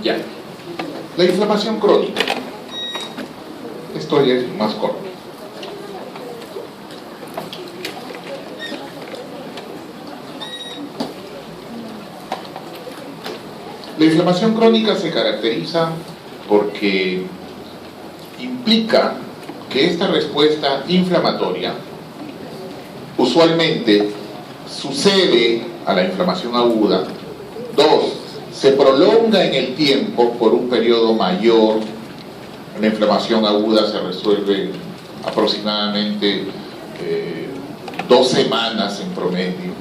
Ya. La inflamación crónica. Esto ya es más corto. La inflamación crónica se caracteriza porque implica que esta respuesta inflamatoria usualmente sucede a la inflamación aguda. 2, se prolonga en el tiempo por un periodo mayor. La inflamación aguda se resuelve aproximadamente 2 semanas en promedio.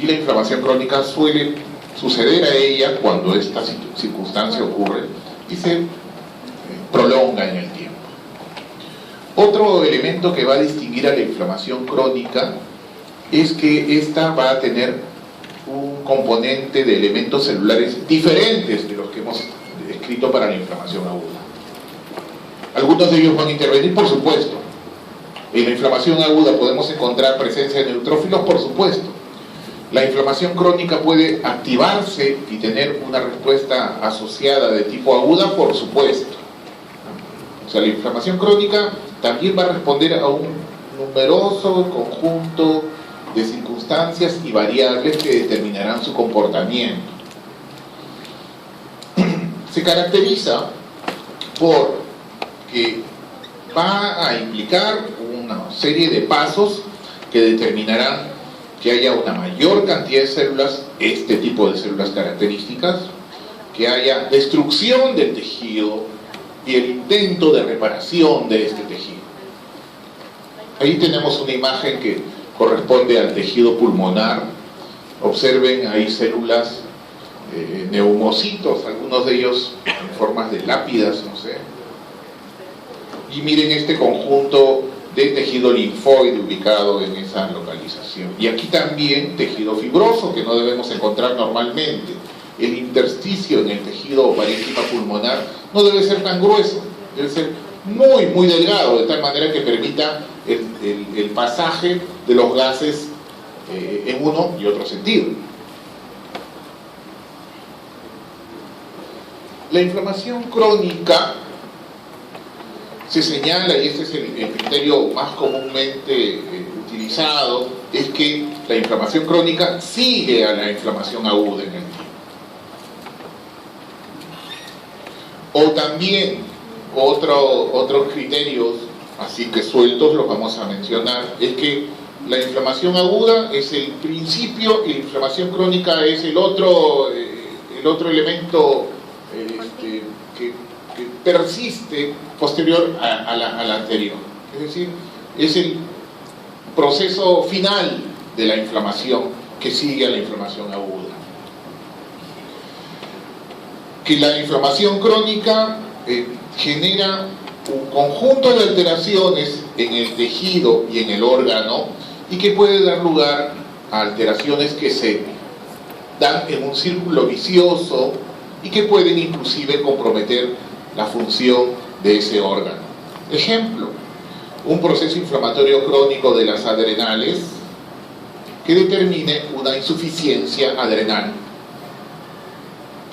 Y la inflamación crónica suele suceder a ella cuando esta circunstancia ocurre y se prolonga en el tiempo. Otro elemento que va a distinguir a la inflamación crónica es que esta va a tener un componente de elementos celulares diferentes de los que hemos descrito para la inflamación aguda. Algunos de ellos van a intervenir, por supuesto. En la inflamación aguda podemos encontrar presencia de neutrófilos, por supuesto. La inflamación crónica puede activarse y tener una respuesta asociada de tipo aguda, por supuesto. O sea, la inflamación crónica también va a responder a un numeroso conjunto de circunstancias y variables que determinarán su comportamiento. Se caracteriza por que va a implicar una serie de pasos que determinarán que haya una mayor cantidad de células, este tipo de células características, que haya destrucción del tejido y el intento de reparación de este tejido. Ahí tenemos una imagen que corresponde al tejido pulmonar. Observen ahí células, neumocitos, algunos de ellos en formas de lápidas, no sé. Y miren este conjunto de tejido linfoide ubicado en esa localización. Y aquí también tejido fibroso, que no debemos encontrar normalmente. El intersticio en el tejido parénquima pulmonar no debe ser tan grueso, debe ser muy, muy delgado, de tal manera que permita el pasaje de los gases en uno y otro sentido. La inflamación crónica se señala, y este es el criterio más comúnmente utilizado, es que la inflamación crónica sigue a la inflamación aguda en el tiempo. O también otros criterios, así que sueltos los vamos a mencionar, es que la inflamación aguda es el principio y la inflamación crónica es el otro elemento que persiste posterior a la anterior. Es decir, es el proceso final de la inflamación que sigue a la inflamación aguda. Que la inflamación crónica genera un conjunto de alteraciones en el tejido y en el órgano y que puede dar lugar a alteraciones que se dan en un círculo vicioso y que pueden inclusive comprometer la función de ese órgano. Ejemplo, un proceso inflamatorio crónico de las adrenales que determine una insuficiencia adrenal,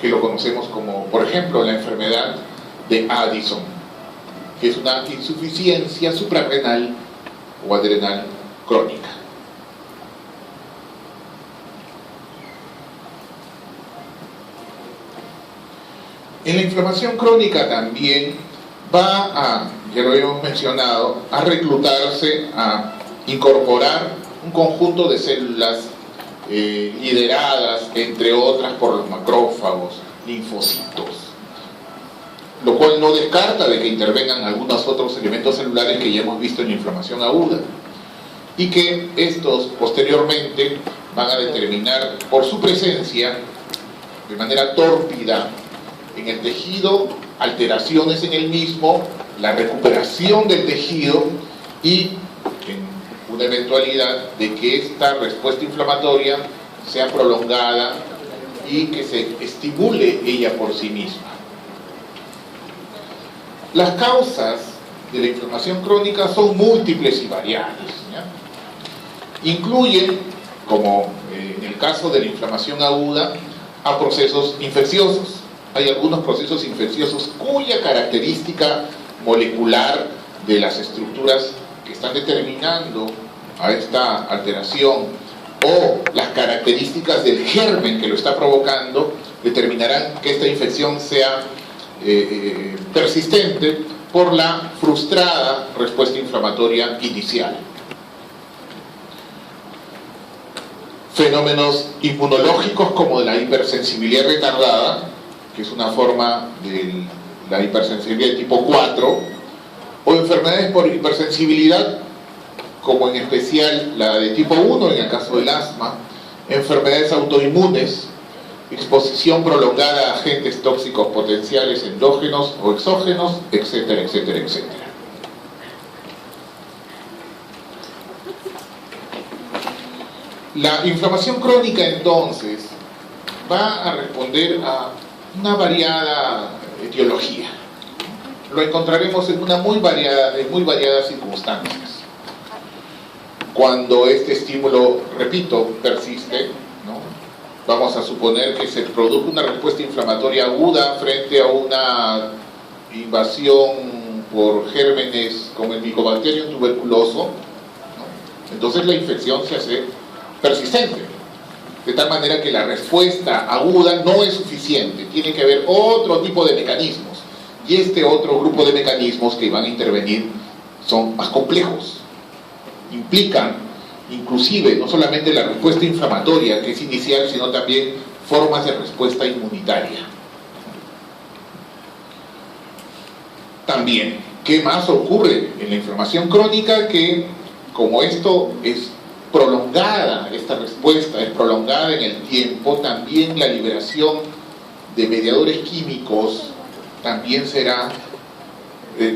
que lo conocemos como, por ejemplo, la enfermedad de Addison, que es una insuficiencia suprarrenal o adrenal crónica. En la inflamación crónica también va a, ya lo habíamos mencionado, a reclutarse, a incorporar un conjunto de células lideradas, entre otras, por los macrófagos, linfocitos, lo cual no descarta de que intervengan algunos otros elementos celulares que ya hemos visto en la inflamación aguda y que estos posteriormente van a determinar por su presencia de manera tórpida en el tejido alteraciones en el mismo, la recuperación del tejido y en una eventualidad de que esta respuesta inflamatoria sea prolongada y que se estimule ella por sí misma. Las causas de la inflamación crónica son múltiples y variadas, ¿ya? Incluyen, como en el caso de la inflamación aguda, a procesos infecciosos. Hay algunos procesos infecciosos cuya característica molecular de las estructuras que están determinando a esta alteración o las características del germen que lo está provocando determinarán que esta infección sea persistente por la frustrada respuesta inflamatoria inicial. Fenómenos inmunológicos como la hipersensibilidad retardada, que es una forma de la hipersensibilidad de tipo 4, o enfermedades por hipersensibilidad, como en especial la de tipo 1 en el caso del asma, enfermedades autoinmunes, exposición prolongada a agentes tóxicos potenciales endógenos o exógenos, etcétera, etcétera, etcétera. La inflamación crónica, entonces, va a responder a una variada etiología. Lo encontraremos en muy variadas circunstancias. Cuando este estímulo, repito, persiste, ¿no? Vamos a suponer que se produjo una respuesta inflamatoria aguda frente a una invasión por gérmenes como el Mycobacterium tuberculoso, ¿no? Entonces la infección se hace persistente, de tal manera que la respuesta aguda no es suficiente, tiene que haber otro tipo de mecanismos, y este otro grupo de mecanismos que van a intervenir son más complejos, implican inclusive no solamente la respuesta inflamatoria que es inicial, sino también formas de respuesta inmunitaria. También, ¿qué más ocurre en la inflamación crónica? Que como esto es prolongada, esta respuesta es prolongada en el tiempo, también la liberación de mediadores químicos también será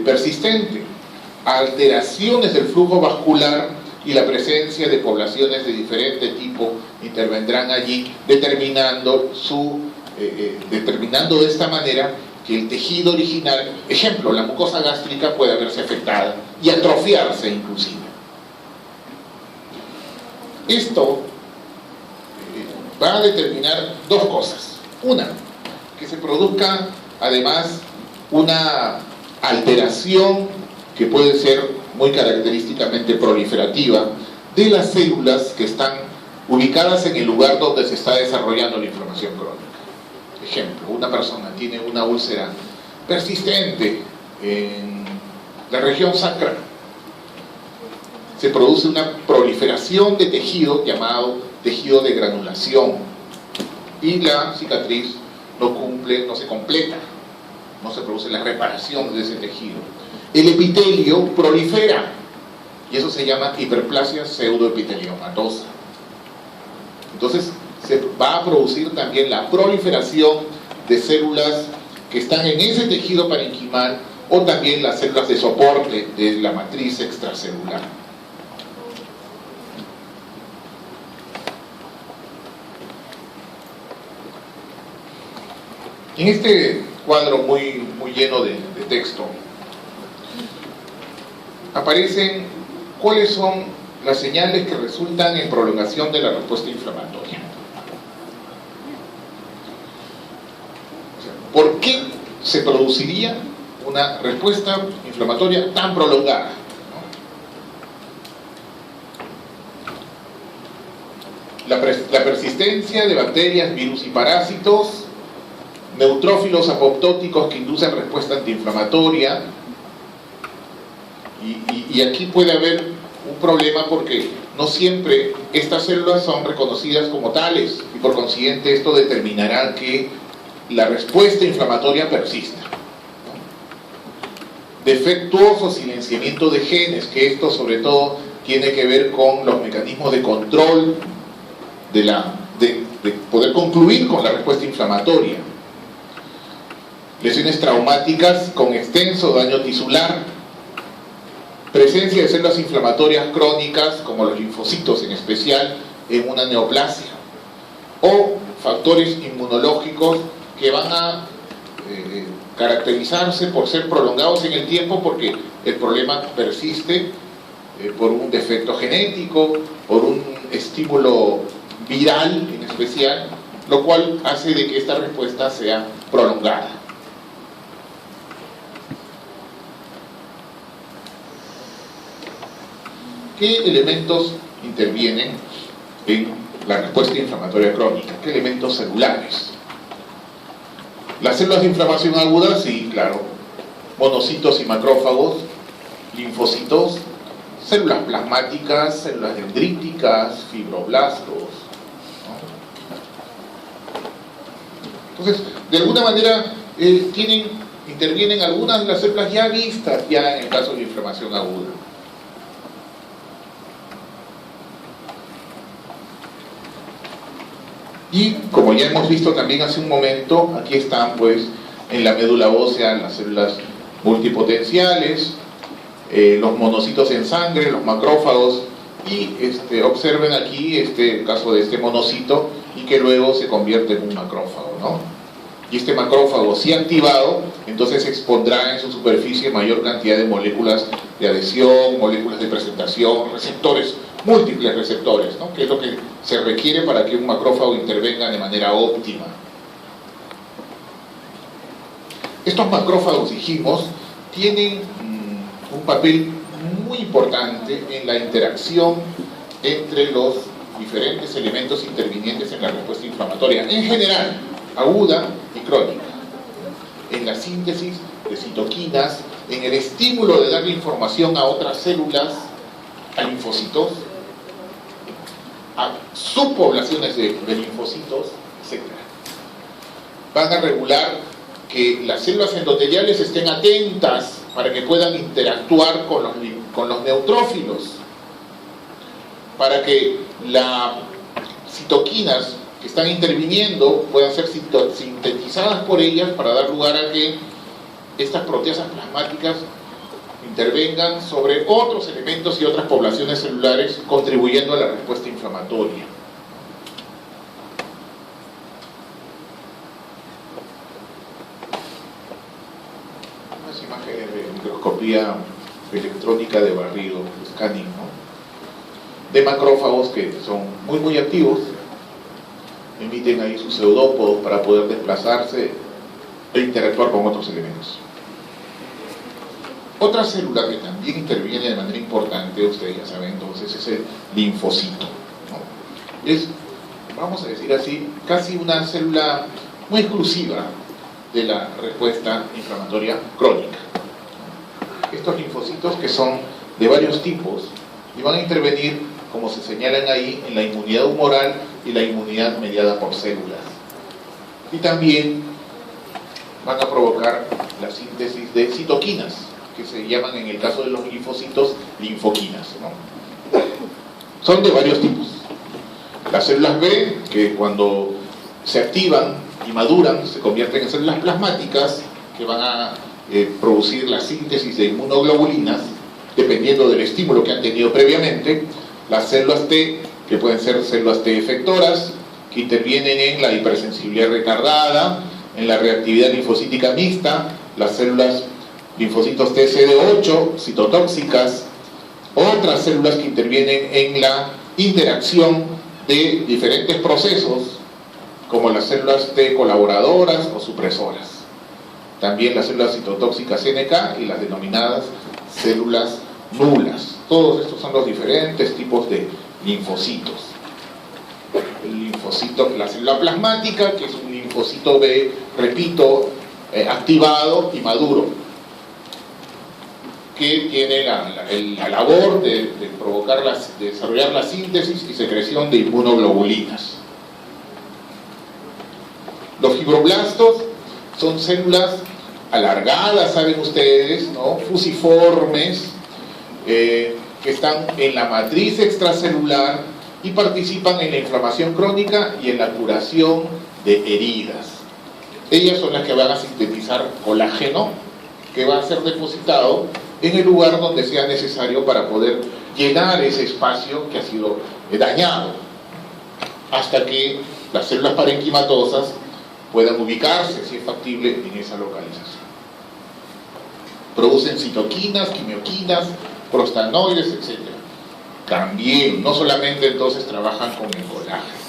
persistente. Alteraciones del flujo vascular y la presencia de poblaciones de diferente tipo intervendrán allí, determinando de esta manera que el tejido original, ejemplo, la mucosa gástrica, puede verse afectada y atrofiarse inclusive. Esto va a determinar dos cosas. Una, que se produzca además una alteración que puede ser muy característicamente proliferativa de las células que están ubicadas en el lugar donde se está desarrollando la inflamación crónica. Ejemplo, una persona tiene una úlcera persistente en la región sacra. Se produce una proliferación de tejido llamado tejido de granulación y la cicatriz no se completa, no se produce la reparación de ese tejido. El epitelio prolifera y eso se llama hiperplasia pseudoepiteliomatosa. Entonces se va a producir también la proliferación de células que están en ese tejido parenquimal o también las células de soporte de la matriz extracelular. En este cuadro muy lleno de texto aparecen cuáles son las señales que resultan en prolongación de la respuesta inflamatoria. ¿Por qué se produciría una respuesta inflamatoria tan prolongada? La persistencia de bacterias, virus y parásitos, neutrófilos apoptóticos que inducen respuesta antiinflamatoria, y aquí puede haber un problema porque no siempre estas células son reconocidas como tales y por consiguiente esto determinará que la respuesta inflamatoria persista. Defectuoso silenciamiento de genes, que esto sobre todo tiene que ver con los mecanismos de control de poder concluir con la respuesta inflamatoria. Lesiones traumáticas con extenso daño tisular, presencia de células inflamatorias crónicas como los linfocitos en especial en una neoplasia, o factores inmunológicos que van a caracterizarse por ser prolongados en el tiempo porque el problema persiste por un defecto genético, por un estímulo viral en especial, lo cual hace de que esta respuesta sea prolongada. ¿Qué elementos intervienen en la respuesta inflamatoria crónica? ¿Qué elementos celulares? Las células de inflamación aguda, sí, claro. Monocitos y macrófagos, linfocitos, células plasmáticas, células dendríticas, fibroblastos, ¿no? Entonces, de alguna manera, intervienen algunas de las células ya vistas ya en el caso de inflamación aguda. Y como ya hemos visto también hace un momento, aquí están pues en la médula ósea las células multipotenciales, los monocitos en sangre, los macrófagos, y observen aquí el caso de este monocito y que luego se convierte en un macrófago, ¿no? Y este macrófago, si activado, entonces expondrá en su superficie mayor cantidad de moléculas de adhesión, moléculas de presentación, receptores, múltiples receptores, ¿no? Que es lo que se requiere para que un macrófago intervenga de manera óptima. Estos macrófagos, dijimos, tienen un papel muy importante en la interacción entre los diferentes elementos intervinientes en la respuesta inflamatoria, en general, aguda y crónica, en la síntesis de citoquinas, en el estímulo de darle información a otras células, a linfocitos, a subpoblaciones de linfocitos, etc. Van a regular que las células endoteliales estén atentas para que puedan interactuar con los neutrófilos, para que las citoquinas que están interviniendo puedan ser sintetizadas por ellas para dar lugar a que estas proteasas plasmáticas intervengan sobre otros elementos y otras poblaciones celulares, contribuyendo a la respuesta inflamatoria. Unas imágenes de microscopía electrónica de barrido, scanning, ¿no? De macrófagos que son muy activos, emiten ahí sus pseudópodos para poder desplazarse e interactuar con otros elementos. Otra célula que también interviene de manera importante, ustedes ya saben entonces, es el linfocito, ¿no? Es, vamos a decir así, casi una célula muy exclusiva de la respuesta inflamatoria crónica. Estos linfocitos, que son de varios tipos, y van a intervenir, como se señalan ahí, en la inmunidad humoral y la inmunidad mediada por células. Y también van a provocar la síntesis de citoquinas, que se llaman en el caso de los linfocitos linfoquinas, ¿no? Son de varios tipos. Las células B, que cuando se activan y maduran se convierten en células plasmáticas, que van a producir la síntesis de inmunoglobulinas dependiendo del estímulo que han tenido previamente. Las células T, que pueden ser células T efectoras, que intervienen en la hipersensibilidad retardada, en la reactividad linfocítica mixta, las células linfocitos TCD8, citotóxicas, otras células que intervienen en la interacción de diferentes procesos, como las células T colaboradoras o supresoras. También las células citotóxicas NK y las denominadas células nulas. Todos estos son los diferentes tipos de linfocitos. El linfocito, la célula plasmática, que es un linfocito B, repito, activado y maduro, que tiene la labor de desarrollar la síntesis y secreción de inmunoglobulinas. Los fibroblastos son células alargadas, saben ustedes, ¿no? Fusiformes, que están en la matriz extracelular y participan en la inflamación crónica y en la curación de heridas. Ellas son las que van a sintetizar colágeno, que va a ser depositado en el lugar donde sea necesario para poder llenar ese espacio que ha sido dañado, hasta que las células parenquimatosas puedan ubicarse, si es factible, en esa localización. Producen citoquinas, quimioquinas, prostanoides, etc. También, no solamente entonces trabajan con el colágeno.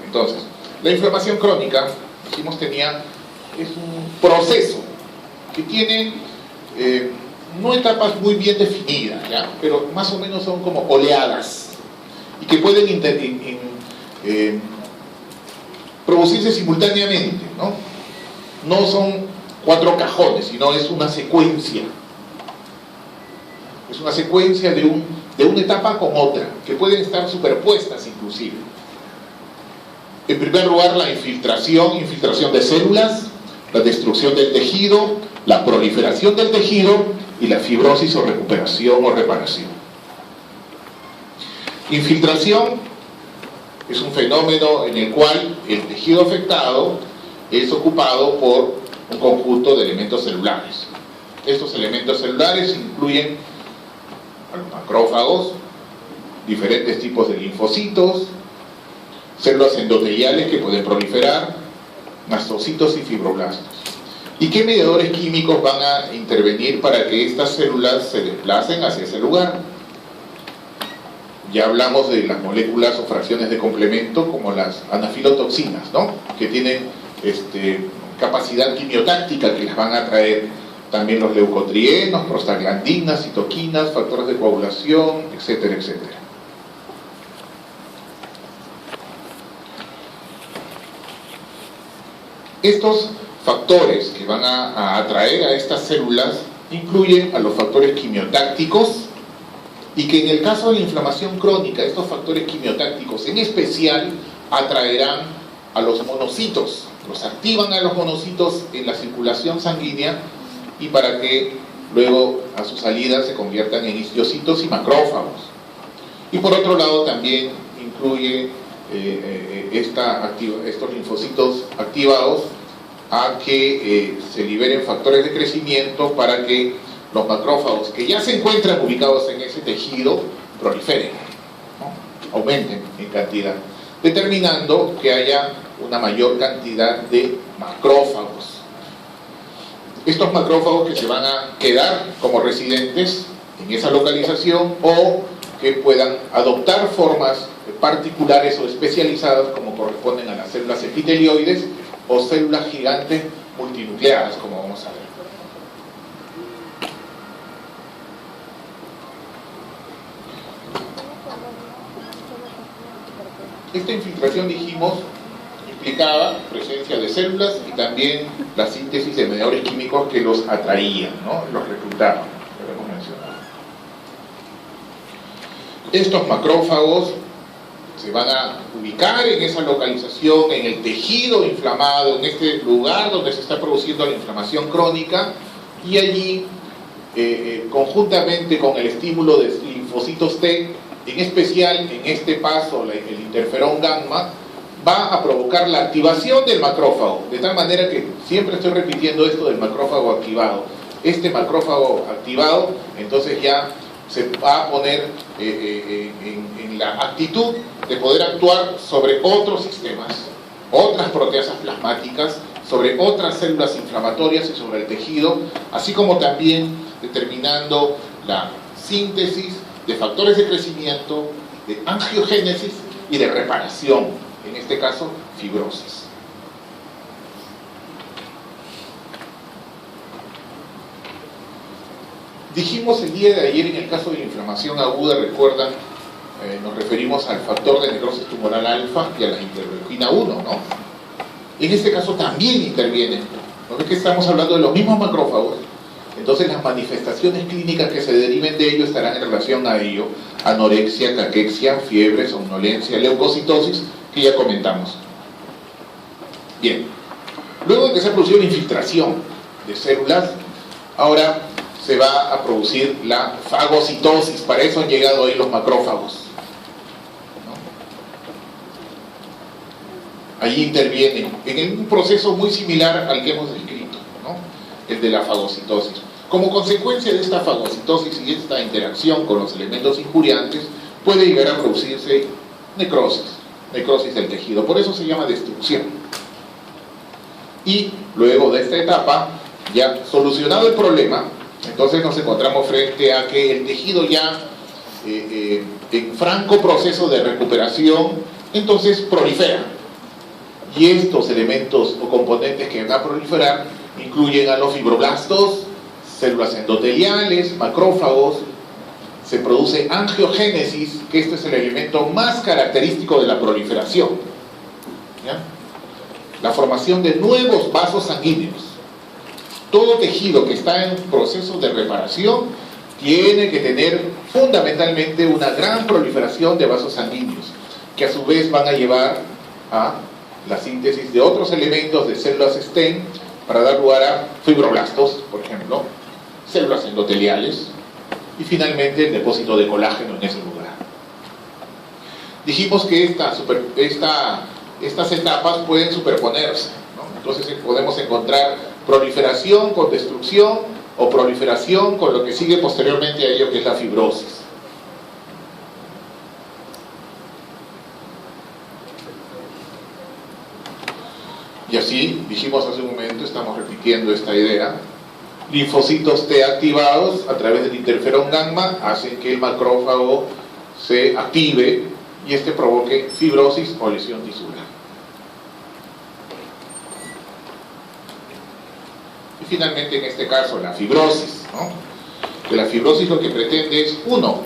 Entonces, la inflamación crónica, dijimos, es un proceso que tiene no etapas muy bien definidas, ¿ya? Pero más o menos son como oleadas y que pueden producirse simultáneamente, ¿no? No son 4 cajones, sino es una secuencia. Es una secuencia de una etapa con otra, que pueden estar superpuestas inclusive. En primer lugar, la infiltración de células, la destrucción del tejido, la proliferación del tejido y la fibrosis o recuperación o reparación. Infiltración es un fenómeno en el cual el tejido afectado es ocupado por un conjunto de elementos celulares. Estos elementos celulares incluyen macrófagos, diferentes tipos de linfocitos, células endoteliales que pueden proliferar, mastocitos y fibroblastos. ¿Y qué mediadores químicos van a intervenir para que estas células se desplacen hacia ese lugar? Ya hablamos de las moléculas o fracciones de complemento como las anafilotoxinas, ¿no? Que tienen capacidad quimiotáctica que les van a traer también los leucotrienos, prostaglandinas, citoquinas, factores de coagulación, etcétera, etcétera. Estos factores que van a atraer a estas células incluyen a los factores quimiotácticos y que en el caso de la inflamación crónica, estos factores quimiotácticos en especial atraerán a los monocitos, los activan a los monocitos en la circulación sanguínea y para que luego a su salida se conviertan en histocitos y macrófagos. Y por otro lado también incluye estos linfocitos activados a que se liberen factores de crecimiento para que los macrófagos que ya se encuentran ubicados en ese tejido proliferen, ¿no? Aumenten en cantidad, determinando que haya una mayor cantidad de macrófagos. Estos macrófagos que se van a quedar como residentes en esa localización o que puedan adoptar formas particulares o especializadas como corresponden a las células epitelioides o células gigantes multinucleadas, como vamos a ver. Esta infiltración, dijimos, implicaba presencia de células y también la síntesis de mediadores químicos que los atraían, ¿no? Los reclutaban, lo hemos mencionado. Estos macrófagos se van a ubicar en esa localización, en el tejido inflamado, en este lugar donde se está produciendo la inflamación crónica, y allí, conjuntamente con el estímulo de linfocitos T, en especial en este paso, el interferón gamma, va a provocar la activación del macrófago, de tal manera que siempre estoy repitiendo esto del macrófago activado. Este macrófago activado, entonces ya se va a poner en la actitud de poder actuar sobre otros sistemas, otras proteasas plasmáticas, sobre otras células inflamatorias y sobre el tejido, así como también determinando la síntesis de factores de crecimiento, de angiogénesis y de reparación, en este caso fibrosis. Dijimos el día de ayer en el caso de la inflamación aguda, recuerdan, nos referimos al factor de necrosis tumoral alfa y a la interleuquina 1, ¿no? En este caso también intervienen. ¿No ves que estamos hablando de los mismos macrófagos? Entonces las manifestaciones clínicas que se deriven de ello estarán en relación a ello: anorexia, caquexia, fiebre, somnolencia, leucocitosis, que ya comentamos. Bien, luego de que se ha producido la infiltración de células, ahora se va a producir la fagocitosis. Para eso han llegado ahí los macrófagos, ¿no? Allí intervienen en un proceso muy similar al que hemos descrito, ¿no? El de la fagocitosis. Como consecuencia de esta fagocitosis y esta interacción con los elementos injuriantes, puede llegar a producirse necrosis del tejido. Por eso se llama destrucción. Y luego de esta etapa, ya solucionado el problema, entonces nos encontramos frente a que el tejido ya en franco proceso de recuperación, entonces prolifera. Y estos elementos o componentes que van a proliferar incluyen a los fibroblastos, células endoteliales, macrófagos. Se produce angiogénesis, que este es el elemento más característico de la proliferación, ¿ya? La formación de nuevos vasos sanguíneos. Todo tejido que está en proceso de reparación tiene que tener fundamentalmente una gran proliferación de vasos sanguíneos, que a su vez van a llevar a la síntesis de otros elementos de células stem para dar lugar a fibroblastos, por ejemplo, células endoteliales y finalmente el depósito de colágeno en ese lugar. Dijimos que estas etapas pueden superponerse, ¿no? Entonces podemos encontrar proliferación con destrucción o proliferación con lo que sigue posteriormente a ello, que es la fibrosis. Y así, dijimos hace un momento, estamos repitiendo esta idea, linfocitos T activados a través del interferón gamma hacen que el macrófago se active y este provoque fibrosis o lesión tisular. Y finalmente, en este caso, la fibrosis, ¿no? Que la fibrosis lo que pretende es, uno,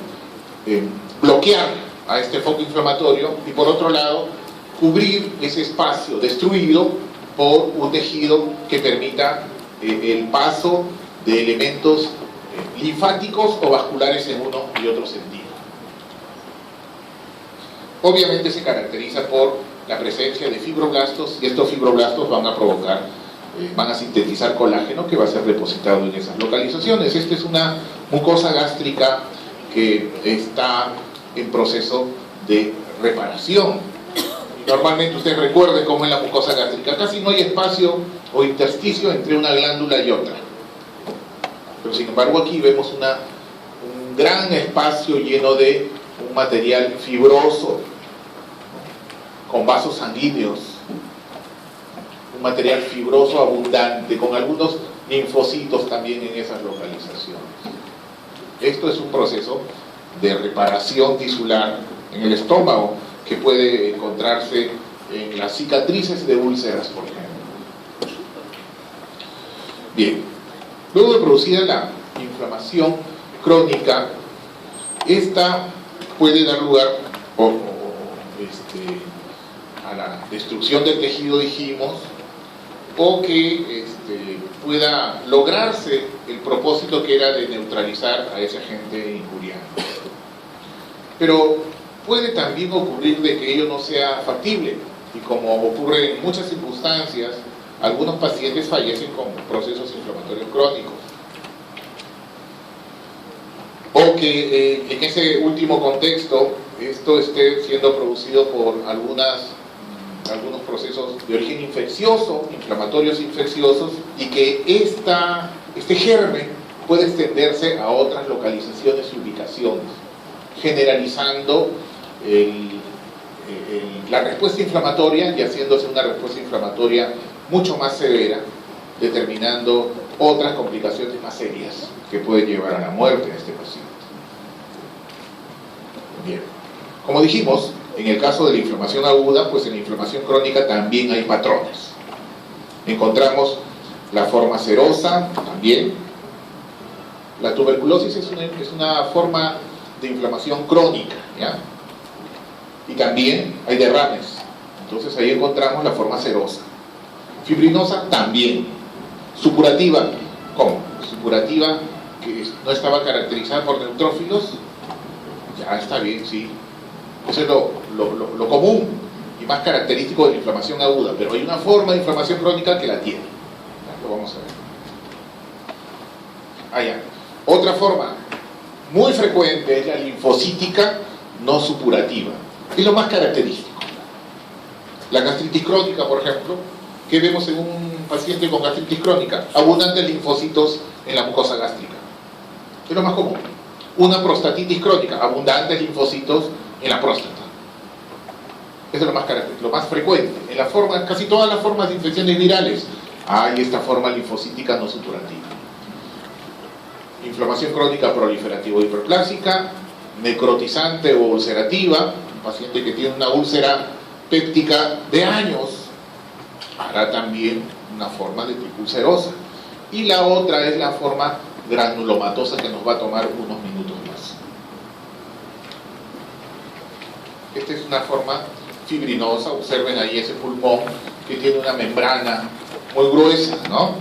bloquear a este foco inflamatorio y por otro lado, cubrir ese espacio destruido por un tejido que permita el paso de elementos linfáticos o vasculares en uno y otro sentido. Obviamente se caracteriza por la presencia de fibroblastos y estos fibroblastos van a sintetizar colágeno que va a ser depositado en esas localizaciones. Esta es una mucosa gástrica que está en proceso de reparación. Normalmente ustedes recuerden cómo es la mucosa gástrica, casi no hay espacio o intersticio entre una glándula y otra. Pero sin embargo aquí vemos un gran espacio lleno de un material fibroso, con vasos sanguíneos, un material fibroso abundante, con algunos linfocitos también en esas localizaciones. Esto es un proceso de reparación tisular en el estómago, que puede encontrarse en las cicatrices de úlceras, por ejemplo. Bien, luego de producida la inflamación crónica, esta puede dar lugar a la destrucción del tejido, dijimos, o que pueda lograrse el propósito que era de neutralizar a ese agente injuriano. Pero puede también ocurrir de que ello no sea factible y como ocurre en muchas circunstancias, algunos pacientes fallecen con procesos inflamatorios crónicos. O que en ese último contexto esto esté siendo producido por algunos procesos de origen infeccioso, inflamatorios infecciosos, y que este germen puede extenderse a otras localizaciones y ubicaciones, generalizando la respuesta inflamatoria y haciéndose una respuesta inflamatoria mucho más severa, determinando otras complicaciones más serias que pueden llevar a la muerte de este paciente. Bien, como dijimos, en el caso de la inflamación aguda, pues en la inflamación crónica también hay patrones. Encontramos la forma serosa también. La tuberculosis es una forma de inflamación crónica, ¿ya? Y también hay derrames, entonces ahí encontramos la forma serosa. Fibrinosa también. Supurativa, ¿cómo? Supurativa que no estaba caracterizada por neutrófilos, ya está bien, sí. Eso es lo común y más característico de la inflamación aguda, pero hay una forma de inflamación crónica que la tiene. Ya, lo vamos a ver. Otra forma muy frecuente es la linfocítica no supurativa. Es lo más característico. La gastritis crónica, por ejemplo, ¿qué vemos en un paciente con gastritis crónica? Abundantes linfocitos en la mucosa gástrica. Es lo más común. Una prostatitis crónica, abundantes linfocitos en la próstata. Eso es lo más característico, lo más frecuente. En casi todas las formas de infecciones virales hay esta forma linfocítica no supurativa. Inflamación crónica proliferativa hiperplásica, necrotizante o ulcerativa, un paciente que tiene una úlcera péptica de años, hará también una forma de tipo ulcerosa. Y la otra es la forma granulomatosa, que nos va a tomar unos minutos más. Esta es una forma fibrinosa. Observen ahí ese pulmón que tiene una membrana muy gruesa, ¿no?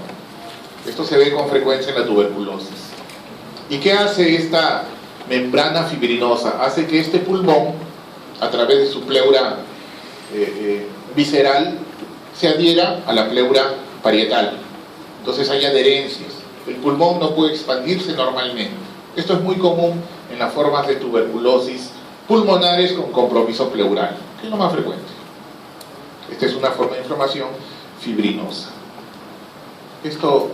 Esto se ve con frecuencia en la tuberculosis. ¿Y qué hace esta membrana fibrinosa? Hace que este pulmón, a través de su pleura visceral, se adhiera a la pleura parietal. Entonces hay adherencias. El pulmón no puede expandirse normalmente. Esto es muy común en las formas de tuberculosis pulmonares con compromiso pleural, que es lo más frecuente. Esta es una forma de inflamación fibrinosa. Esto,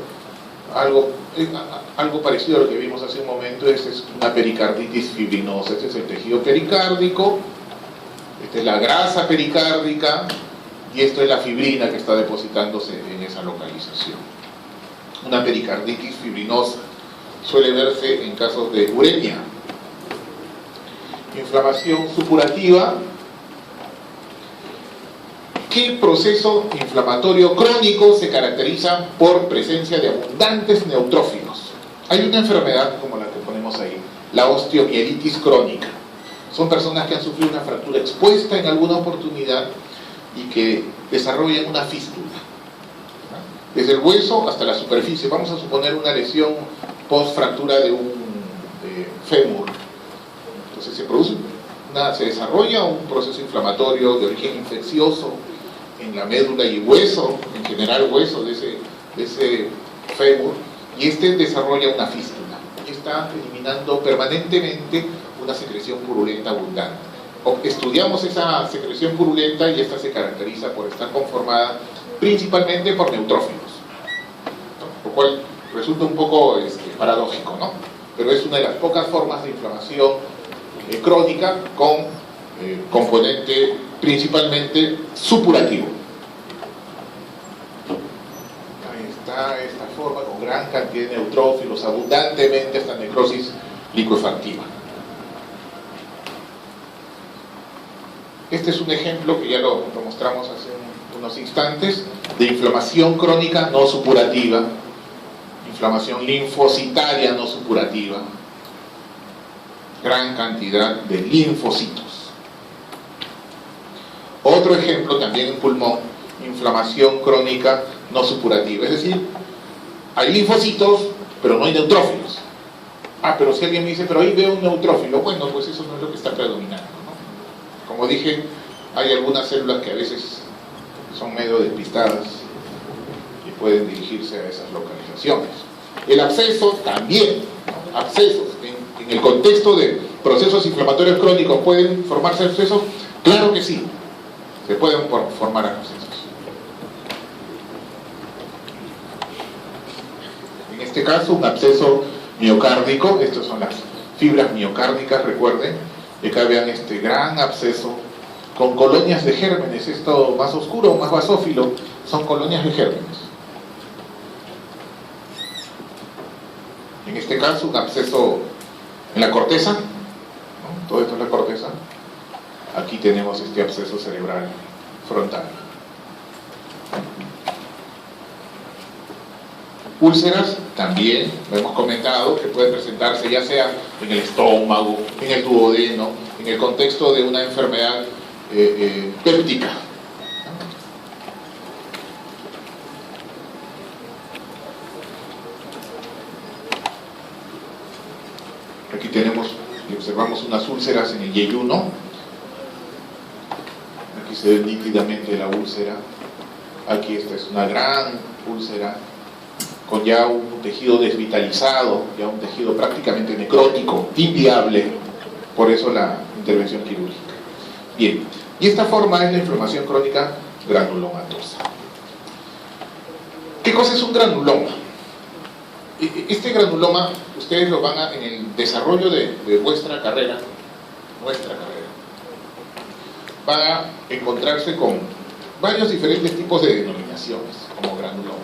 algo parecido a lo que vimos hace un momento, es una pericarditis fibrinosa. Este es el tejido pericárdico, esta es la grasa pericárdica, y esto es la fibrina que está depositándose en esa localización. Una pericarditis fibrinosa suele verse en casos de uremia. Inflamación supurativa. ¿Qué proceso inflamatorio crónico se caracteriza por presencia de abundantes neutrófilos? Hay una enfermedad como la que ponemos ahí, la osteomielitis crónica. Son personas que han sufrido una fractura expuesta en alguna oportunidad y que desarrollan una fístula, desde el hueso hasta la superficie. Vamos a suponer una lesión post-fractura de un fémur. Entonces se desarrolla un proceso inflamatorio de origen infeccioso en la médula y hueso, en general hueso de ese fémur, y este desarrolla una fístula y está eliminando permanentemente una secreción purulenta abundante. Estudiamos esa secreción purulenta y esta se caracteriza por estar conformada principalmente por neutrófilos, ¿no? Lo cual resulta un poco paradójico, ¿no? Pero es una de las pocas formas de inflamación crónica con componente principalmente supurativo. Ahí está esta forma con gran cantidad de neutrófilos, abundantemente esta necrosis licuefactiva. Este es un ejemplo que ya lo mostramos hace unos instantes, de inflamación crónica no supurativa, inflamación linfocitaria no supurativa, gran cantidad de linfocitos. Otro ejemplo también en pulmón, inflamación crónica no supurativa, es decir, hay linfocitos pero no hay neutrófilos. Pero si alguien me dice, pero ahí veo un neutrófilo, bueno, pues eso no es lo que está predominando, ¿no? Como dije, hay algunas células que a veces son medio despistadas y pueden dirigirse a esas localizaciones. El absceso también, ¿no? Abscesos, en el contexto de procesos inflamatorios crónicos, ¿pueden formarse abscesos? Claro que sí, se pueden formar abscesos. En este caso, un absceso miocárdico, estas son las fibras miocárdicas, recuerden, y acá vean este gran absceso con colonias de gérmenes. Esto más oscuro, más basófilo, son colonias de gérmenes. En este caso, un absceso en la corteza, ¿no? Todo esto es la corteza. Aquí tenemos este absceso cerebral frontal. Úlceras también, lo hemos comentado, que pueden presentarse ya sea en el estómago, en el duodeno, en el contexto de una enfermedad péptica. Aquí tenemos y observamos unas úlceras en el yeyuno. Aquí se ve nítidamente la úlcera. Aquí esta es una gran úlcera con ya un tejido desvitalizado, ya un tejido prácticamente necrótico, inviable, por eso la intervención quirúrgica. Bien, y esta forma es la inflamación crónica granulomatosa. ¿Qué cosa es un granuloma? Este granuloma, ustedes lo van a, en el desarrollo de vuestra carrera, nuestra carrera, van a encontrarse con varios diferentes tipos de denominaciones como granuloma.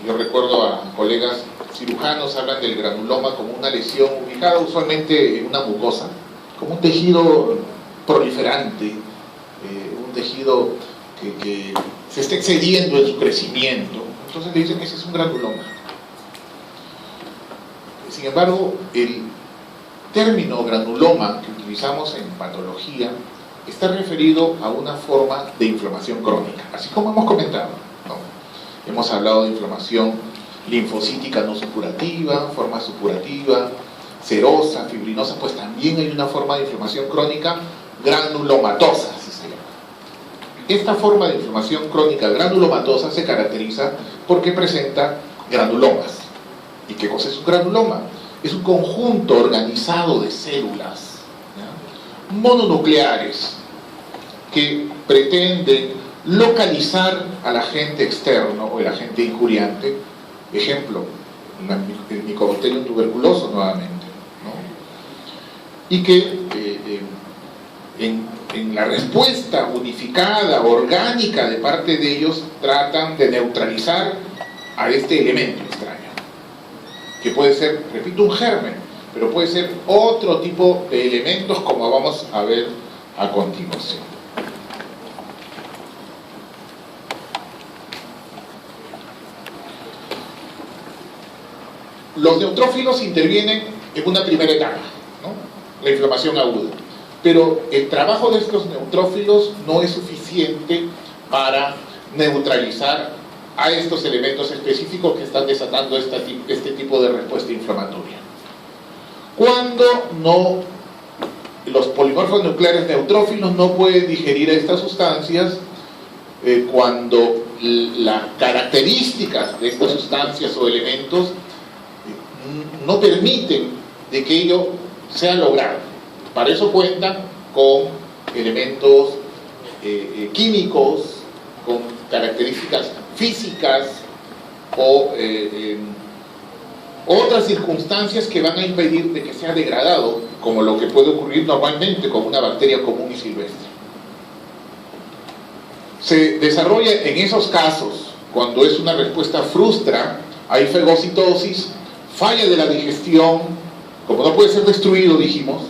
Yo recuerdo a colegas cirujanos hablan del granuloma como una lesión ubicada usualmente en una mucosa, como un tejido proliferante, un tejido que se está excediendo en su crecimiento, entonces le dicen que ese es un granuloma. Sin embargo, el término granuloma que utilizamos en patología está referido a una forma de inflamación crónica, así como hemos comentado, ¿no? Hemos hablado de inflamación linfocítica no supurativa, forma supurativa, serosa, fibrinosa, pues también hay una forma de inflamación crónica granulomatosa, así se llama. Esta forma de inflamación crónica granulomatosa se caracteriza porque presenta granulomas. ¿Y qué cosa es un granuloma? Es un conjunto organizado de células, ¿ya?, mononucleares que pretenden localizar al agente externo o el agente injuriante. Ejemplo, el Mycobacterium tuberculoso nuevamente, ¿no? Y que en la respuesta unificada, orgánica de parte de ellos, tratan de neutralizar a este elemento extraño, que puede ser, repito, un germen, pero puede ser otro tipo de elementos, como vamos a ver a continuación. Los neutrófilos intervienen en una primera etapa, ¿no?, la inflamación aguda. Pero el trabajo de estos neutrófilos no es suficiente para neutralizar a estos elementos específicos que están desatando este tipo de respuesta inflamatoria. Cuando los polimorfos nucleares neutrófilos no pueden digerir a estas sustancias, cuando las características de estas sustancias o elementos no permiten de que ello sea logrado. Para eso cuentan con elementos químicos, con características físicas o otras circunstancias que van a impedir de que sea degradado, como lo que puede ocurrir normalmente con una bacteria común y silvestre. Se desarrolla en esos casos, cuando es una respuesta frustra, hay fagocitosis, falla de la digestión, como no puede ser destruido, dijimos,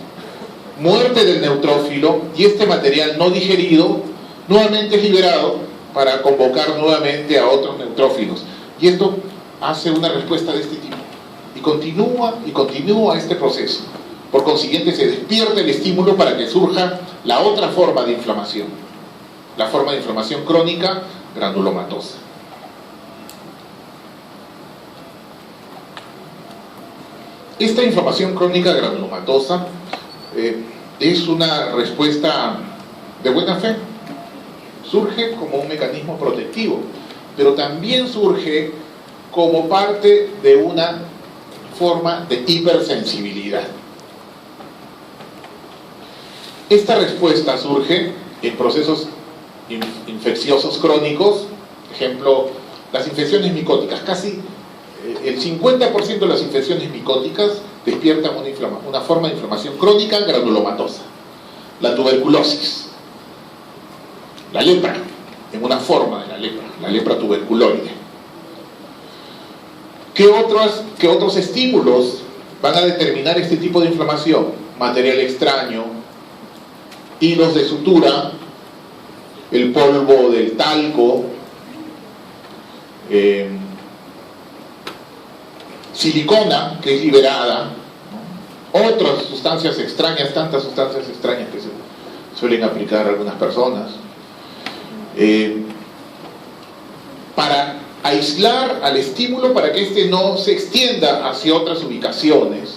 muerte del neutrófilo, y este material no digerido nuevamente es liberado para convocar nuevamente a otros neutrófilos, y esto hace una respuesta de este tipo, y continúa este proceso. Por consiguiente, se despierta el estímulo para que surja la otra forma de inflamación, la forma de inflamación crónica granulomatosa. Esta inflamación crónica granulomatosa es una respuesta de buena fe. Surge como un mecanismo protectivo, pero también surge como parte de una forma de hipersensibilidad. Esta respuesta surge en procesos infecciosos crónicos, ejemplo, las infecciones micóticas. Casi el 50% de las infecciones micóticas despiertan una forma de inflamación crónica granulomatosa. La tuberculosis, la lepra, en una forma de la lepra tuberculoide. ¿Qué otros estímulos van a determinar este tipo de inflamación? Material extraño, hilos de sutura, el polvo del talco, silicona que es liberada, ¿no?, otras sustancias extrañas, tantas sustancias extrañas que se suelen aplicar a algunas personas, para aislar al estímulo para que éste no se extienda hacia otras ubicaciones.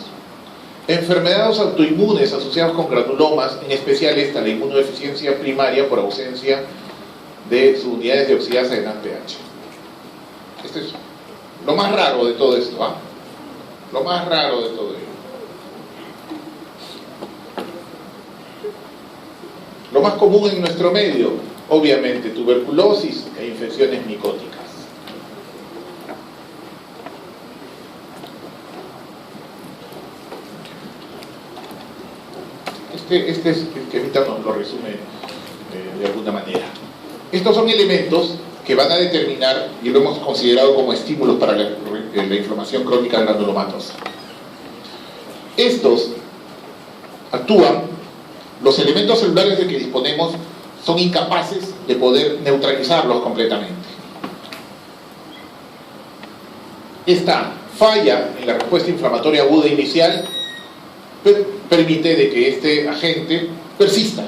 Enfermedades autoinmunes asociadas con granulomas, en especial la inmunodeficiencia primaria por ausencia de subunidades de oxidasa en pH. Este es lo más raro de todo esto, ¿ah? Lo más raro de todo ello. Lo más común en nuestro medio, obviamente, tuberculosis e infecciones micóticas. Este es el que ahorita nos lo resume de alguna manera. Estos son elementos que van a determinar, y lo hemos considerado como estímulos para la inflamación crónica granulomatosa. Estos actúan, los elementos celulares de que disponemos son incapaces de poder neutralizarlos completamente. Esta falla en la respuesta inflamatoria aguda inicial permite de que este agente persista.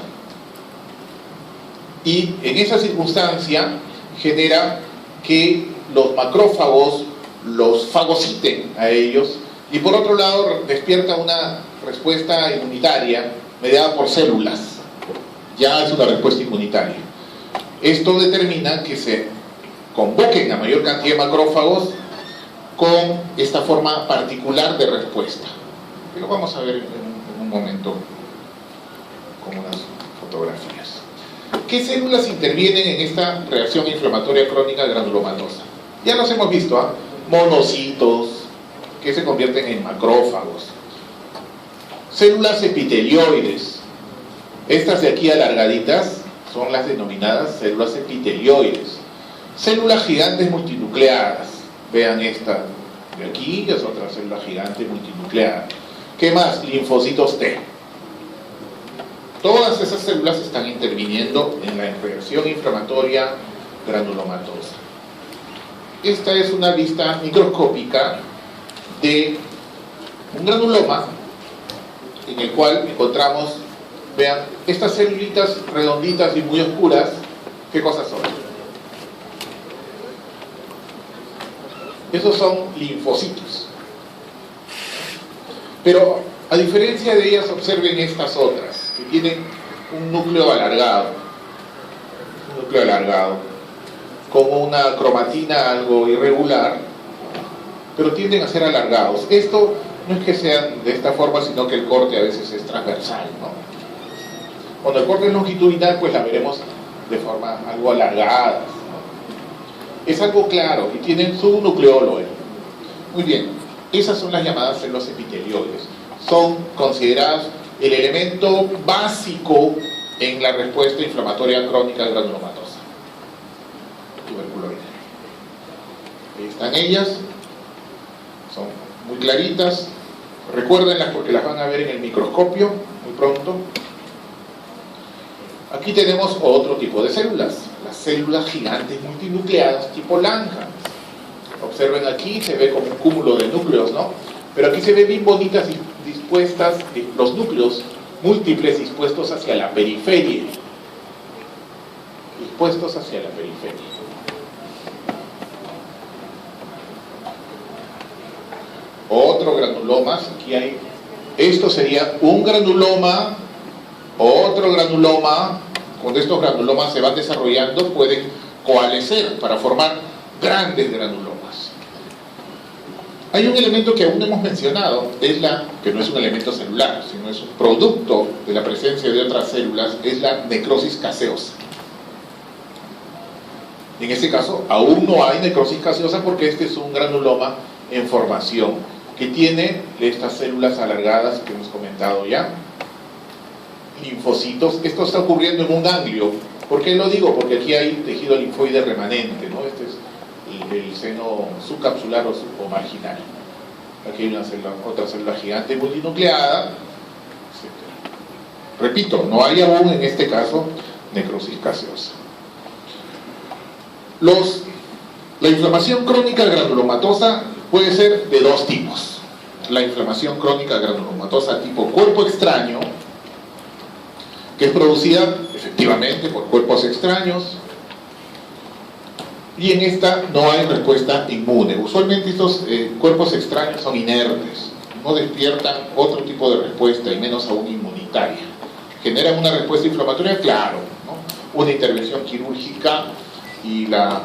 Y en esa circunstancia genera que los macrófagos los fagociten a ellos, y por otro lado despierta una respuesta inmunitaria mediada por células. Ya es una respuesta inmunitaria. Esto determina que se convoquen a mayor cantidad de macrófagos con esta forma particular de respuesta. Lo vamos a ver en un momento con unas fotografías. ¿Qué células intervienen en esta reacción inflamatoria crónica granulomatosa? Ya los hemos visto, ¿eh? Monocitos, que se convierten en macrófagos. Células epitelioides. Estas de aquí alargaditas son las denominadas células epitelioides. Células gigantes multinucleadas. Vean esta de aquí, que es otra célula gigante multinucleada. ¿Qué más? Linfocitos T. Todas esas células están interviniendo en la reacción inflamatoria granulomatosa. Esta es una vista microscópica de un granuloma en el cual encontramos, vean, estas celulitas redonditas y muy oscuras. ¿Qué cosas son? Esos son linfocitos. Pero a diferencia de ellas, observen estas otras, que tienen un núcleo alargado, como una cromatina algo irregular, pero tienden a ser alargados. Esto no es que sean de esta forma, sino que el corte a veces es transversal, ¿no? Cuando el corte es longitudinal, pues la veremos de forma algo alargada, ¿no? Es algo claro, y tienen su nucleolo. Muy bien, esas son las llamadas células epitelioides. Son consideradas el elemento básico en la respuesta inflamatoria crónica granulomatosa. Tuberculoide. Ahí están ellas, son muy claritas, recuérdenlas porque las van a ver en el microscopio muy pronto. Aquí tenemos otro tipo de células, las células gigantes multinucleadas tipo Langhans. Observen aquí, se ve como un cúmulo de núcleos, ¿no? Pero aquí se ve bien bonitas y dispuestas, los núcleos múltiples dispuestos hacia la periferia. Dispuestos hacia la periferia. Otro granuloma, aquí hay, esto sería un granuloma, otro granuloma. Cuando estos granulomas se van desarrollando pueden coalescer para formar grandes granulomas. Hay un elemento que aún no hemos mencionado, que no es un elemento celular, sino es un producto de la presencia de otras células, es la necrosis caseosa. En este caso aún no hay necrosis caseosa porque este es un granuloma en formación que tiene estas células alargadas que hemos comentado ya, linfocitos. Esto está ocurriendo en un ganglio. ¿Por qué lo digo? Porque aquí hay tejido linfoide remanente, ¿no? Este es el seno subcapsular o marginal. Aquí hay otra célula gigante multinucleada, etc. Repito, no hay aún en este caso necrosis caseosa. La inflamación crónica granulomatosa puede ser de dos tipos. La inflamación crónica granulomatosa tipo cuerpo extraño, que es producida efectivamente por cuerpos extraños, y en esta no hay respuesta inmune. Usualmente estos cuerpos extraños son inertes, no despiertan otro tipo de respuesta, y menos aún inmunitaria. ¿Generan una respuesta inflamatoria? Claro, ¿no? Una intervención quirúrgica y la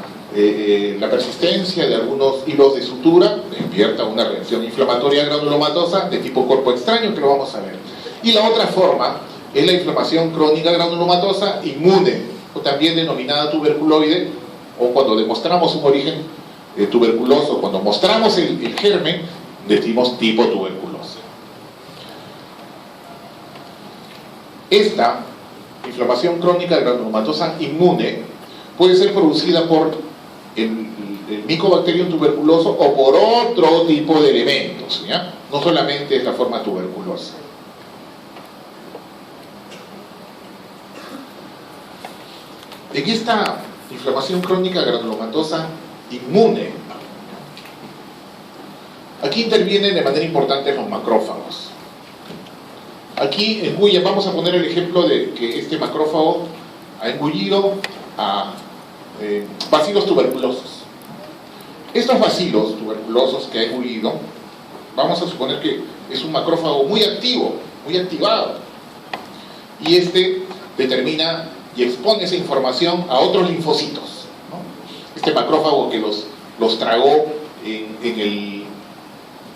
persistencia de algunos hilos de sutura despierta una reacción inflamatoria granulomatosa de tipo cuerpo extraño, que lo vamos a ver. Y la otra forma es la inflamación crónica granulomatosa inmune, o también denominada tuberculoide, o cuando demostramos un origen tuberculoso, cuando mostramos el germen, decimos tipo tuberculosa. Esta inflamación crónica granulomatosa inmune puede ser producida por el Mycobacterium tuberculoso o por otro tipo de elementos, ¿ya? No solamente es la forma tuberculosa. En esta inflamación crónica granulomatosa inmune, aquí intervienen de manera importante los macrófagos. Aquí engullen, vamos a poner el ejemplo de que este macrófago ha engullido a bacilos tuberculosos. Estos bacilos tuberculosos que ha engullido, vamos a suponer que es un macrófago muy activo, muy activado, y este determina y expone esa información a otros linfocitos, ¿no? Este macrófago que los tragó en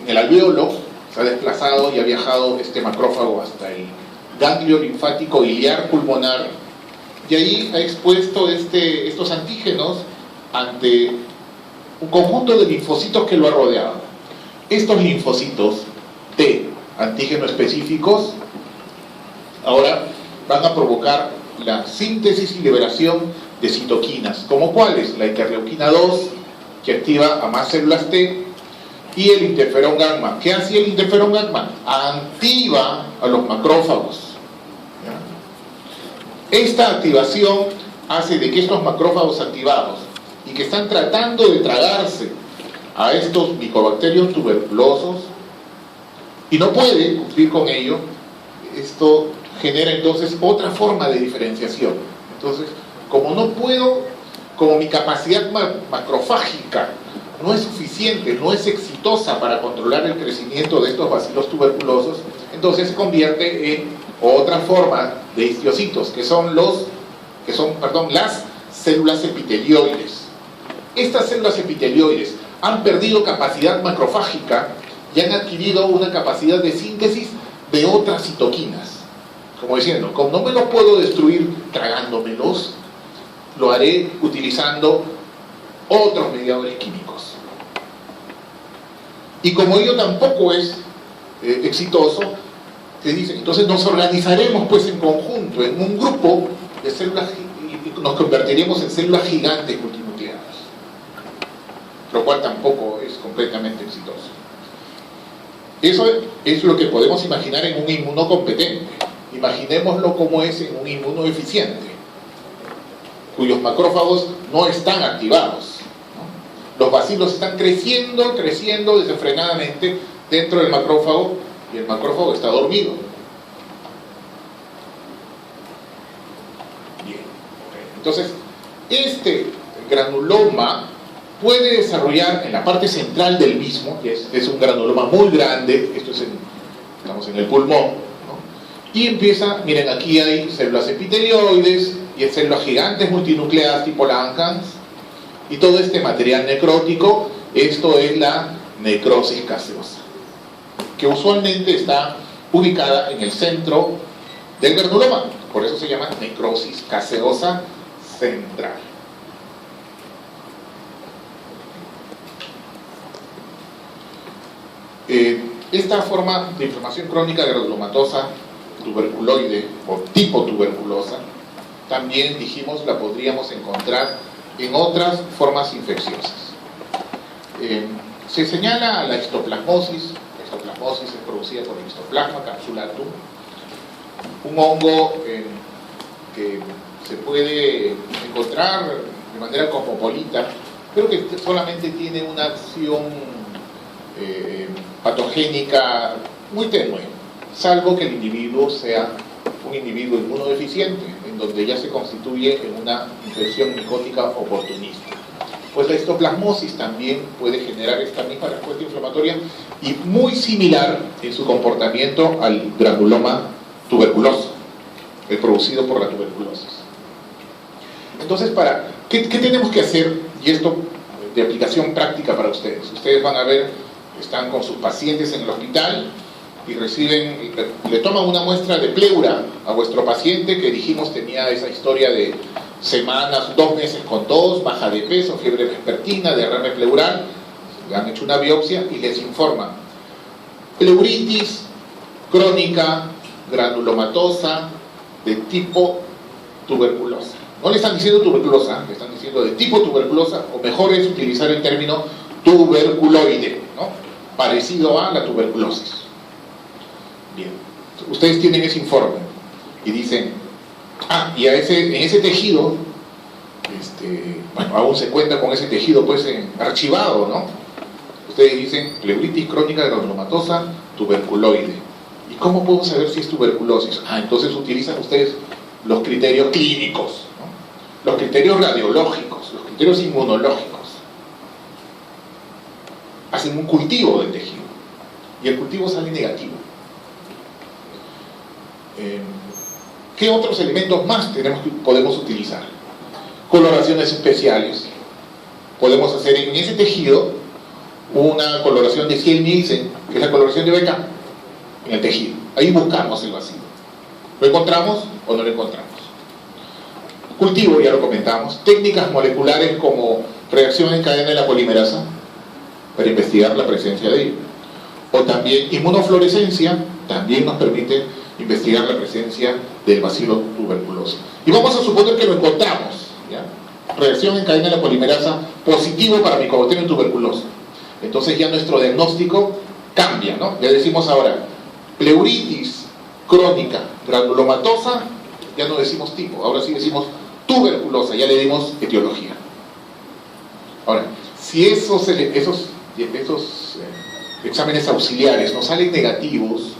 el alvéolo, se ha desplazado y ha viajado este macrófago hasta el ganglio linfático iliar pulmonar, y ahí ha expuesto estos antígenos ante un conjunto de linfocitos que lo ha rodeado. Estos linfocitos T, antígenos específicos, ahora van a provocar la síntesis y liberación de citoquinas, como cuáles: la interleuquina 2, que activa a más células T, y el interferón gamma. ¿Qué hace el interferón gamma? Activa a los macrófagos. ¿Ya? Esta activación hace de que estos macrófagos activados y que están tratando de tragarse a estos micobacterios tuberculosos y no puede cumplir con ello, esto genera entonces otra forma de diferenciación. Entonces, como no puedo, como mi capacidad macrofágica no es suficiente, no es exitosa para controlar el crecimiento de estos bacilos tuberculosos, entonces se convierte en otra forma de histiocytos, que son las células epitelioides. Estas células epitelioides han perdido capacidad macrofágica y han adquirido una capacidad de síntesis de otras citoquinas. Como diciendo, como no me los puedo destruir tragándomelos, lo haré utilizando otros mediadores químicos. Y como ello tampoco es exitoso, te dicen, entonces nos organizaremos pues en conjunto, en un grupo de células, y nos convertiremos en células gigantes multinucleadas, lo cual tampoco es completamente exitoso. Eso es lo que podemos imaginar en un inmunocompetente. Imaginémoslo como es en un inmunoeficiente, cuyos macrófagos no están activados, ¿no? Los bacilos están creciendo desenfrenadamente dentro del macrófago y el macrófago está dormido. Bien. Entonces, este granuloma puede desarrollar en la parte central del mismo, que es un granuloma muy grande, esto es estamos en el pulmón, ¿no? Y empieza, miren, aquí hay células epitelioides y células gigantes multinucleadas tipo Langhans, y todo este material necrótico, esto es la necrosis caseosa, que usualmente está ubicada en el centro del granuloma, por eso se llama necrosis caseosa central. Esta forma de inflamación crónica granulomatosa tuberculoide o tipo tuberculosa, también dijimos la podríamos encontrar en otras formas infecciosas. Se señala la histoplasmosis. La histoplasmosis es producida por el Histoplasma capsulatum, un hongo que se puede encontrar de manera cosmopolita, pero que solamente tiene una acción patogénica muy tenue, salvo que el individuo sea un individuo inmunodeficiente, en donde ya se constituye en una infección micótica oportunista. Pues la histoplasmosis también puede generar esta misma respuesta inflamatoria y muy similar en su comportamiento al granuloma tuberculoso, el producido por la tuberculosis. Entonces, ¿qué tenemos que hacer? Y esto de aplicación práctica para ustedes. Ustedes van a ver, están con sus pacientes en el hospital y le toman una muestra de pleura a vuestro paciente que dijimos tenía esa historia de semanas, 2 meses con tos, baja de peso, fiebre vespertina, derrame pleural. Le han hecho una biopsia y les informan pleuritis crónica granulomatosa de tipo tuberculosa. No le están diciendo tuberculosa, le están diciendo de tipo tuberculosa, o mejor es utilizar el término tuberculoide, ¿no? Parecido a la tuberculosis. Bien, ustedes tienen ese informe y dicen, y en ese tejido bueno, aún se cuenta con ese tejido pues archivado, ¿no? Ustedes dicen pleuritis crónica granulomatosa tuberculoide. ¿Y cómo puedo saber si es tuberculosis? Entonces utilizan ustedes los criterios clínicos, ¿no? Los criterios radiológicos, los criterios inmunológicos. Hacen un cultivo del tejido y el cultivo sale negativo. ¿Qué otros elementos más podemos utilizar? Coloraciones especiales. Podemos hacer en ese tejido una coloración de Ciel-Nielsen, que es la coloración de Beckman, en el tejido. Ahí buscamos el vacío. ¿Lo encontramos o no lo encontramos? Cultivo, ya lo comentamos. Técnicas moleculares como reacción en cadena de la polimerasa, para investigar la presencia de ello. O también inmunofluorescencia, también nos permite investigar la presencia del bacilo tuberculoso. Y vamos a suponer que lo encontramos, ¿ya? Reacción en cadena de la polimerasa positivo para Mycobacterium tuberculoso. Entonces ya nuestro diagnóstico cambia, ¿no? Ya decimos ahora, pleuritis crónica granulomatosa, ya no decimos tipo, ahora sí decimos tuberculosa, ya le dimos etiología. Ahora, si esos exámenes auxiliares nos salen negativos,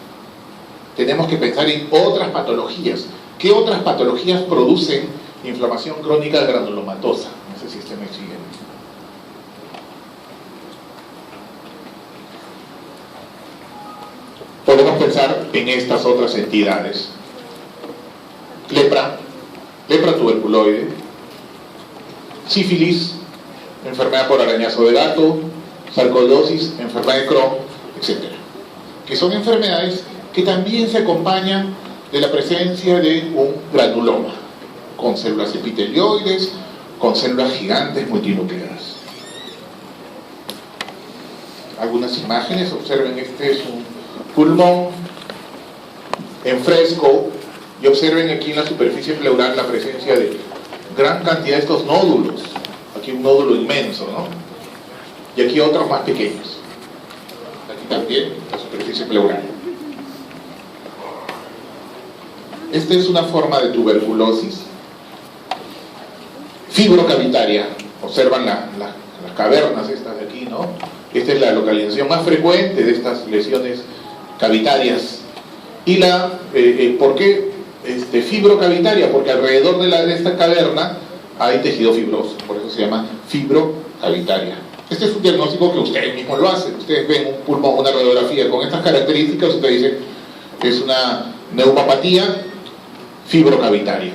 tenemos que pensar en otras patologías. ¿Qué otras patologías producen inflamación crónica granulomatosa? No sé si me sigue. Podemos pensar en estas otras entidades. Lepra tuberculoide, sífilis, enfermedad por arañazo de gato, sarcoidosis, enfermedad de Crohn, etc. Que son enfermedades que también se acompañan de la presencia de un granuloma, con células epitelioides, con células gigantes multinucleadas. Algunas imágenes, observen, este es un pulmón en fresco, y observen aquí en la superficie pleural la presencia de gran cantidad de estos nódulos. Aquí un nódulo inmenso, ¿no? Y aquí otros más pequeños. Aquí también la superficie pleural. Esta es una forma de tuberculosis fibrocavitaria. Observan las cavernas estas de aquí, ¿no? Esta es la localización más frecuente de estas lesiones cavitarias. ¿Y por qué fibrocavitaria? Porque alrededor de esta caverna hay tejido fibroso, por eso se llama fibrocavitaria. Este es un diagnóstico que ustedes mismos lo hacen. Ustedes ven un pulmón, una radiografía con estas características, ustedes dicen es una neumopatía fibrocavitaria.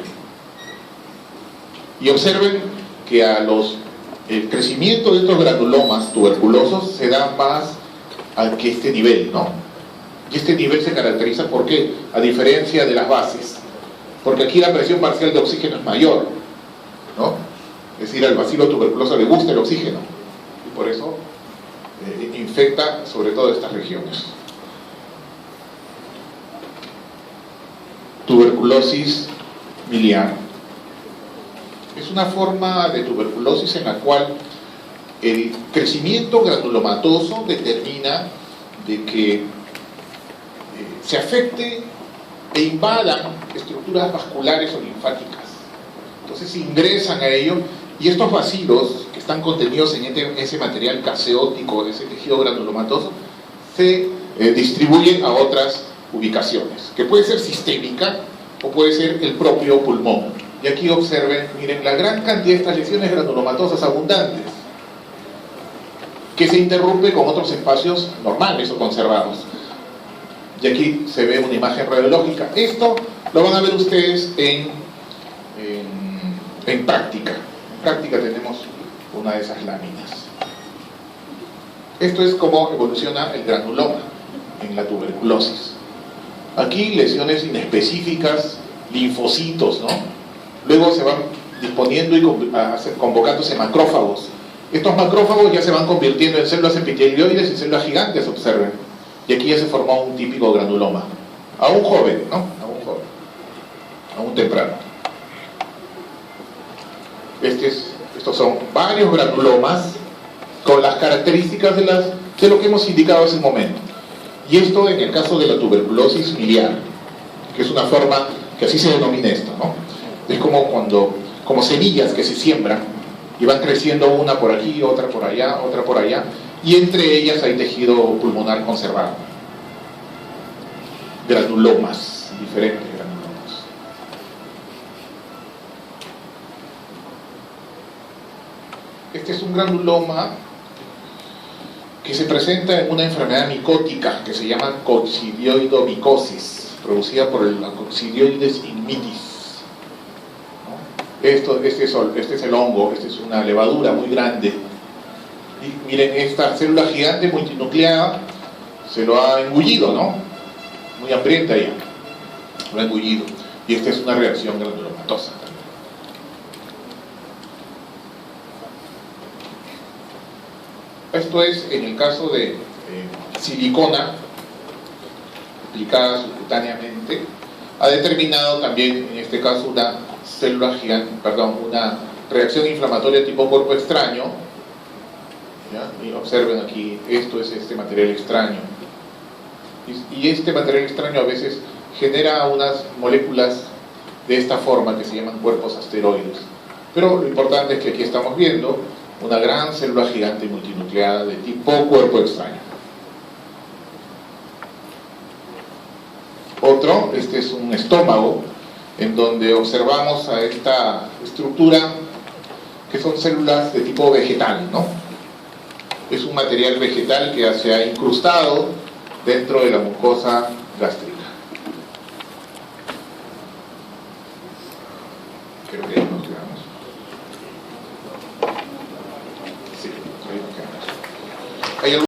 Y observen que el crecimiento de estos granulomas tuberculosos se da más que este nivel, ¿no? Y este nivel se caracteriza ¿por qué? A diferencia de las bases, porque aquí la presión parcial de oxígeno es mayor, ¿no? Es decir, al bacilo tuberculoso le gusta el oxígeno y por eso infecta sobre todo estas regiones. Tuberculosis miliar es una forma de tuberculosis en la cual el crecimiento granulomatoso determina de que se afecte e invadan estructuras vasculares o linfáticas. Entonces ingresan a ello y estos bacilos que están contenidos en ese material caseótico, ese tejido granulomatoso, se distribuyen a otras ubicaciones, que puede ser sistémica o puede ser el propio pulmón. Y aquí observen, miren, la gran cantidad de estas lesiones granulomatosas abundantes, que se interrumpe con otros espacios normales o conservados. Y aquí se ve una imagen radiológica. Esto lo van a ver ustedes en práctica. En práctica tenemos una de esas láminas. Esto es cómo evoluciona el granuloma en la tuberculosis. Aquí lesiones inespecíficas, linfocitos, ¿no? Luego se van disponiendo y convocándose macrófagos. Estos macrófagos ya se van convirtiendo en células epitelioides y células gigantes, observen. Y aquí ya se formó un típico granuloma. Aún joven, ¿no? Aún temprano. Estos son varios granulomas con las características de lo que hemos indicado hace un momento. Y esto en el caso de la tuberculosis miliar, que es una forma que así se denomina esto, ¿no? Es como cuando como semillas que se siembran y van creciendo una por aquí, otra por allá, otra por allá, y entre ellas hay tejido pulmonar conservado. Granulomas, diferentes granulomas. Este es un granuloma que se presenta en una enfermedad micótica que se llama coccidioidomicosis, producida por la Coccidioides ignitis. Este es el hongo, esta es una levadura muy grande. Y miren, esta célula gigante multinucleada se lo ha engullido, ¿no? Muy hambrienta ya, lo ha engullido. Y esta es una reacción granulomatosa. Esto es en el caso de silicona aplicada subcutáneamente, ha determinado también en este caso una célula gigante, una reacción inflamatoria tipo cuerpo extraño. ¿Ya? Y observen aquí, esto es este material extraño. Y este material extraño a veces genera unas moléculas de esta forma que se llaman cuerpos asteroides. Pero lo importante es que aquí estamos viendo una gran célula gigante multinucleada de tipo cuerpo extraño. Otro, este es un estómago, en donde observamos a esta estructura que son células de tipo vegetal, ¿no? Es un material vegetal que se ha incrustado dentro de la mucosa gástrica. Creo que